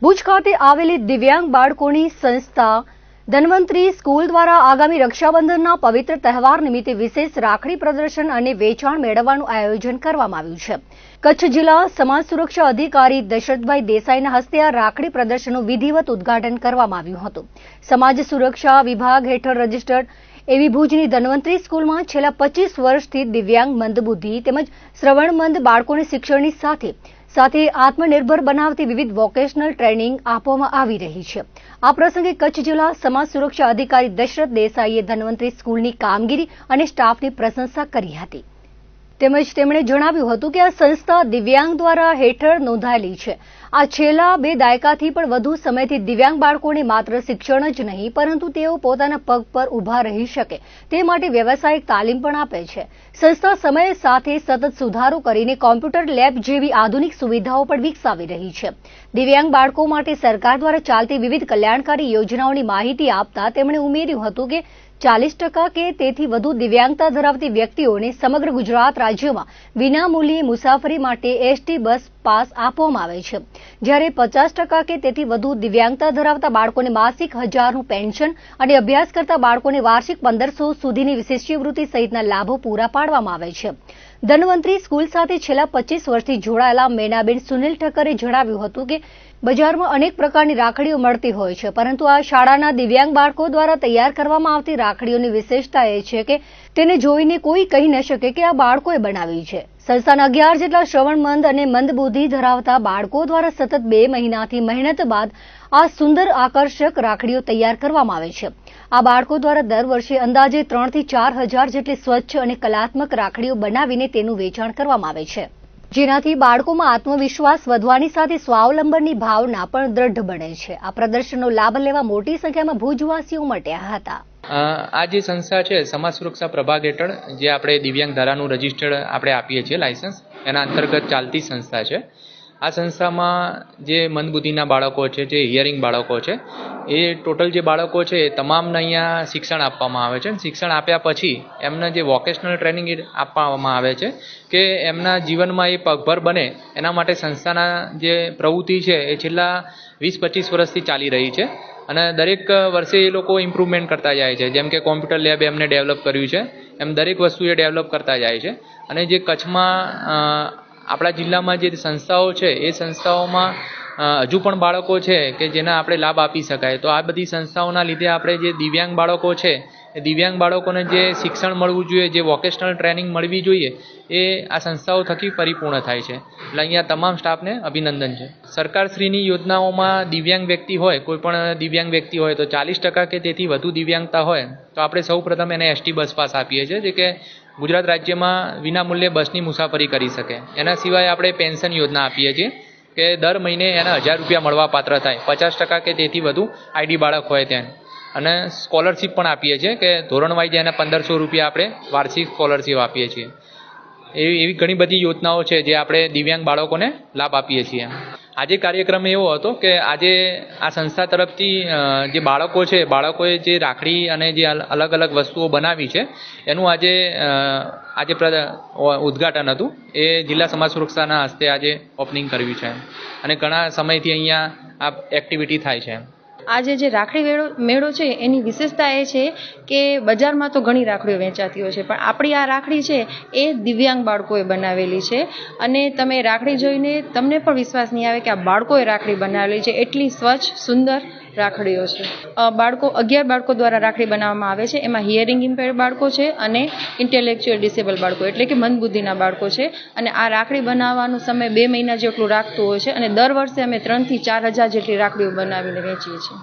ભુજ ખાતે આવેલી દિવ્યાંગ બાળકોની સંસ્થા ધન્વંતરી સ્કૂલ દ્વારા આગામી રક્ષાબંધનના પવિત્ર તહેવાર નિમિત્તે વિશેષ રાખડી પ્રદર્શન અને વેચાણ મેળવવાનું આયોજન કરવામાં આવ્યું છે. કચ્છ જિલ્લા સમાજ સુરક્ષા અધિકારી દશરથભાઈ દેસાઈના હસ્તે આ રાખડી પ્રદર્શનનું વિધિવત ઉદ્ઘાટન કરવામાં આવ્યું હતું. સમાજ સુરક્ષા વિભાગ હેઠળ રજીસ્ટર્ડ એવી ભુજની ધન્વંતરી સ્કૂલમાં છેલ્લા 25 વર્ષથી દિવ્યાંગ મંદબુદ્ધિ તેમજ શ્રવણમંદ બાળકોને શિક્ષણની સાથે આત્મનિર્ભર બનાવતી વિવિધ વોકેશનલ ટ્રેનિંગ આપવામાં આવી રહી છે. આ પ્રસંગે કચ્છ જિલ્લા સમાજ સુરક્ષા અધિકારી દશરથ દેસાઈએ ધન્વંતરી સ્કૂલની કામગીરી અને સ્ટાફની પ્રશંસા કરી હતી. તેમજ તેમણે જણાવ્યું હતું કે આ સંસ્થા દિવ્યાંગ દ્વારા હેઠળ નોંધાયેલી છે. આ છેલ્લા 2 દાયકાથી પણ વધુ સમયથી દિવ્યાંગ બાળકોને માત્ર શિક્ષણ જ નહીં પરંતુ તેઓ પોતાના પગ પર ઊભા રહી શકે તે માટે વ્યવસાયિક તાલીમ પણ આપે છે. સંસ્થા સમય સાથે સતત સુધારો કરીને કોમ્પ્યુટર લેબ જેવી આધુનિક સુવિધાઓ પણ વિકસાવી રહી છે. દિવ્યાંગ બાળકો માટે સરકાર દ્વારા ચાલતી વિવિધ કલ્યાણકારી યોજનાઓની માહિતી આપતા તેમણે ઉમેર્યું હતું કે 40% કે તેથી વધુ દિવ્યાંગતા ધરાવતી વ્યક્તિઓને સમગ્ર ગુજરાત રાજ્યમાં વિનામૂલ્યે મુસાફરી માટે એસટી બસ પાસ આપવામાં આવે છે, જ્યારે 50% કે તેથી વધુ દિવ્યાંગતા ધરાવતા બાળકોને માસિક 1000નું પેન્શન અને અભ્યાસ કરતા બાળકોને વાર્ષિક 1500 સુધીની શિષ્યવૃત્તિ સહિતના લાભો પૂરા પાડવામાં આવે છે. ધન્વંતરી સ્કૂલ સાથે છેલ્લા 25 વર્ષથી જોડાયેલા મેનાબેન સુનિલ ઠક્કરે જણાવ્યું હતું કે બજારમાં અનેક પ્રકારની રાખડીઓ મળતી હોય છે, પરંતુ આ શાળાના દિવ્યાંગ બાળકો દ્વારા તૈયાર કરવામાં આવતી રાખડીઓની વિશેષતા એ છે કે તેને જોઈને કોઈ કહી ન શકે કે આ બાળકોએ બનાવી છે. સંસ્થાના 11 જેટલા શ્રવણમંદ અને મંદબુદ્ધિ ધરાવતા બાળકો દ્વારા સતત 2 મહિનાથી મહેનત બાદ આ સુંદર આકર્ષક રાખડીઓ તૈયાર કરવામાં આવે છે. આ બાળકો દ્વારા દર વર્ષે અંદાજે 3 થી 4 હજાર જેટલી સ્વચ્છ અને કલાત્મક રાખડીઓ બનાવીને તેનું વેચાણ કરવામાં આવે છે, જેનાથી બાળકોમાં આત્મવિશ્વાસ વધવાની સાથે સ્વાવલંબનની ભાવના પણ દ્રઢ બને છે. આ પ્રદર્શનનો લાભ લેવા મોટી સંખ્યામાં ભુજવાસીઓ ઉમટ્યા હતા. આ જે સંસ્થા છે સમાજ સુરક્ષા પ્રભાગ હેઠળ જે આપણે દિવ્યાંગ ધારાનું રજીસ્ટર્ડ આપણે આપીએ છીએ લાયસન્સ, એના અંતર્ગત ચાલતી સંસ્થા છે. આ સંસ્થામાં જે મંદબુદ્ધિના બાળકો છે, જે હિયરિંગ બાળકો છે, એ ટોટલ જે બાળકો છે એ તમામને અહીંયા શિક્ષણ આપવામાં આવે છે. શિક્ષણ આપ્યા પછી એમને જે વોકેશનલ ટ્રેનિંગ આપવામાં આવે છે કે એમના જીવનમાં એ પગભર બને એના માટે સંસ્થાના જે પ્રવૃત્તિ છે એ છેલ્લા 20-25 વર્ષથી ચાલી રહી છે અને દરેક વર્ષે એ લોકો ઇમ્પ્રુવમેન્ટ કરતા જાય છે. જેમ કે કોમ્પ્યુટર લેબ એમને ડેવલપ કર્યું છે, એમ દરેક વસ્તુ એ ડેવલપ કરતા જાય છે. અને જે કચ્છમાં આપણા જિલ્લામાં જે સંસ્થાઓ છે એ સંસ્થાઓમાં હજુ પણ બાળકો છે કે જેના આપણે લાભ આપી શકાય. તો આ બધી સંસ્થાઓના લીધે આપણે જે દિવ્યાંગ બાળકો છે એ દિવ્યાંગ બાળકોને જે શિક્ષણ મળવું જોઈએ, જે વોકેશનલ ટ્રેનિંગ મળવી જોઈએ એ આ સંસ્થાઓ થકી પરિપૂર્ણ થાય છે. એટલે અહીંયા તમામ સ્ટાફને અભિનંદન છે. સરકારશ્રીની યોજનાઓમાં દિવ્યાંગ વ્યક્તિ હોય, કોઈ પણ દિવ્યાંગ વ્યક્તિ હોય તો 40% કે તેથી વધુ દિવ્યાંગતા હોય તો આપણે સૌ પ્રથમ એને એસટી બસ પાસ આપીએ છીએ, જે કે ગુજરાત રાજ્યમાં વિનામૂલ્યે બસની મુસાફરી કરી શકે. એના સિવાય આપણે પેન્શન યોજના આપીએ છીએ કે દર મહિને એને 1000 રૂપિયા મળવા પાત્ર થાય, 50% કે તેથી વધુ આઈડી બાળક હોય તેને. અને સ્કોલરશીપ પણ આપીએ છીએ કે ધોરણ વાઇઝ એને 1500 રૂપિયા આપણે વાર્ષિક સ્કોલરશીપ આપીએ છીએ. એવી ઘણી બધી યોજનાઓ છે જે આપણે દિવ્યાંગ બાળકોને લાભ આપીએ છીએ. આજે કાર્યક્રમ એવો હતો કે આજે આ સંસ્થા તરફથી જે બાળકો છે, બાળકોએ જે રાખડી અને જે અલગ અલગ વસ્તુઓ બનાવી છે એનું આજે ઉદ્ઘાટન હતું. એ જિલ્લા સમાજ સુરક્ષાના હસ્તે આજે ઓપનિંગ કર્યું છે અને ઘણા સમયથી અહીંયા આ એક્ટિવિટી થાય છે. આજે જે રાખડી મેળો છે એની વિશેષતા એ છે કે બજારમાં તો ઘણી રાખડીઓ વેચાતી હોય છે, પણ આપણી આ રાખડી છે એ દિવ્યાંગ બાળકોએ બનાવેલી છે. અને તમે રાખડી જોઈને તમને પણ વિશ્વાસ નહીં આવે કે આ બાળકોએ રાખડી બનાવેલી છે. એટલી સ્વચ્છ સુંદર રાખડીઓ છે. 11 બાળકો દ્વારા રાખડી બનાવવામાં આવે છે. એમાં હિયરિંગ ઇમ્પેર્ડ બાળકો છે અને ઇન્ટેલેક્ચ્યુઅલ ડિસેબલ બાળકો એટલે કે મંદબુદ્ધિના બાળકો છે. અને આ રાખડી બનાવવાનો સમય 2 મહિના જેટલું રાખતું હોય છે અને દર વર્ષે અમે 3 થી 4 હજાર જેટલી રાખડીઓ બનાવીને વેચીએ છીએ.